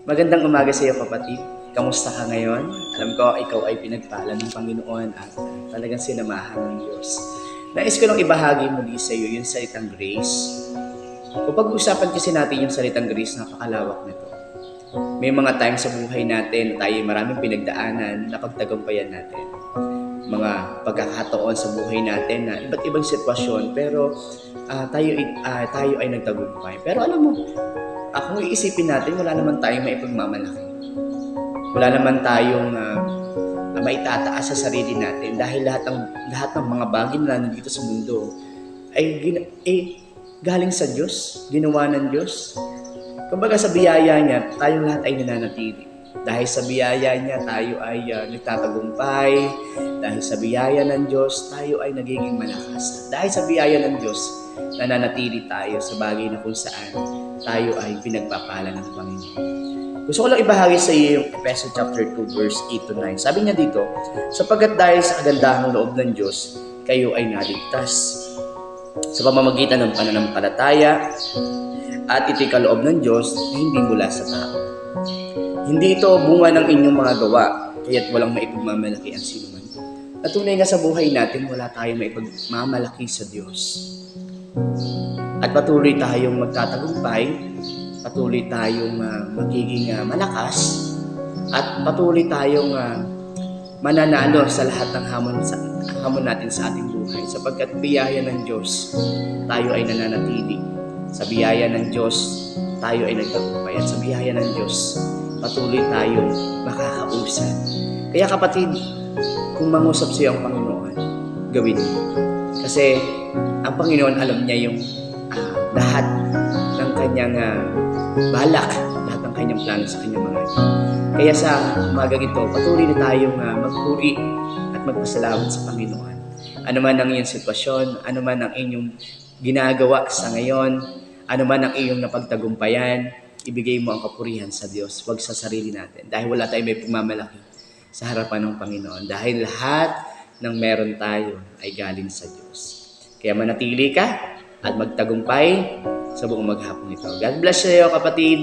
Magandang umaga sa iyo, kapatid. Kamusta ka ngayon? Alam ko ikaw ay pinagpala ng Panginoon at talagang sinamahan ng Diyos. Nais ko lang ibahagi muli sa iyo yung salitang grace. Kung pag-uusapan kasi natin yung salitang grace, napakalawak nito. May mga time sa buhay natin na tayo maraming pinagdaanan na pagtagumpayan natin. Mga pagkakataon sa buhay natin na iba't ibang sitwasyon, pero tayo ay nagtagumpay. Pero alam mo, kung iisipin natin, wala naman tayong maipagmamalaki. Wala naman tayong maitataas sa sarili natin dahil lahat ng mga bagay na nandito sa mundo ay galing sa Diyos, ginawa ng Diyos. Kumbaga sa biyaya niya, tayong lahat ay nananatili. Dahil sa biyaya niya, tayo ay nagtatagumpay. Dahil sa biyaya ng Diyos, tayo ay nagiging malakas. Dahil sa biyaya ng Diyos, nananatili tayo sa bagay na kung saan tayo ay pinagpapala ng Panginoon. Gusto ko lang ibahagi sa iyo yung Ephesians chapter 2 verse 8 to 9. Sabi niya dito, sapagkat dahil sa kagandahang loob ng Diyos, kayo ay naligtas sa pamamagitan ng pananampalataya at ito'y kaloob ng Diyos na hindi mula sa tao. Hindi ito bunga ng inyong mga gawa, kaya't walang maipagmamalaki ang sinuman. Natunay nga sa buhay natin, wala tayong maipagmamalaki sa Diyos. At patuloy tayong magtatagumpay, patuloy tayong magiging malakas, at patuloy tayong mananalo sa lahat ng hamon natin sa ating buhay. Sapagkat biyaya ng Diyos, tayo ay nananatili. Sa biyaya ng Diyos, tayo ay nagtagumpay. At sa biyaya ng Diyos, patuloy tayong makakausap. Kaya kapatid, kung mangusap sa iyo ang Panginoon, gawin mo. Kasi ang Panginoon alam niya yung lahat ng kanyang balak, lahat ng kanyang plano sa kanyang mga anak. Kaya sa umagang ito, patuloy na tayong magpuri at magpasalamat sa Panginoon. Ano man ang iyong sitwasyon, ano man ang inyong ginagawa sa ngayon, ano man ang iyong napagtagumpayan, ibigay mo ang kapurihan sa Diyos, huwag sa sarili natin. Dahil wala tayong may pagmamalaki sa harapan ng Panginoon. Dahil lahat ng meron tayo ay galing sa Diyos. Kaya manatili ka at magtagumpay sa buong maghapon ito. God bless you, kapatid.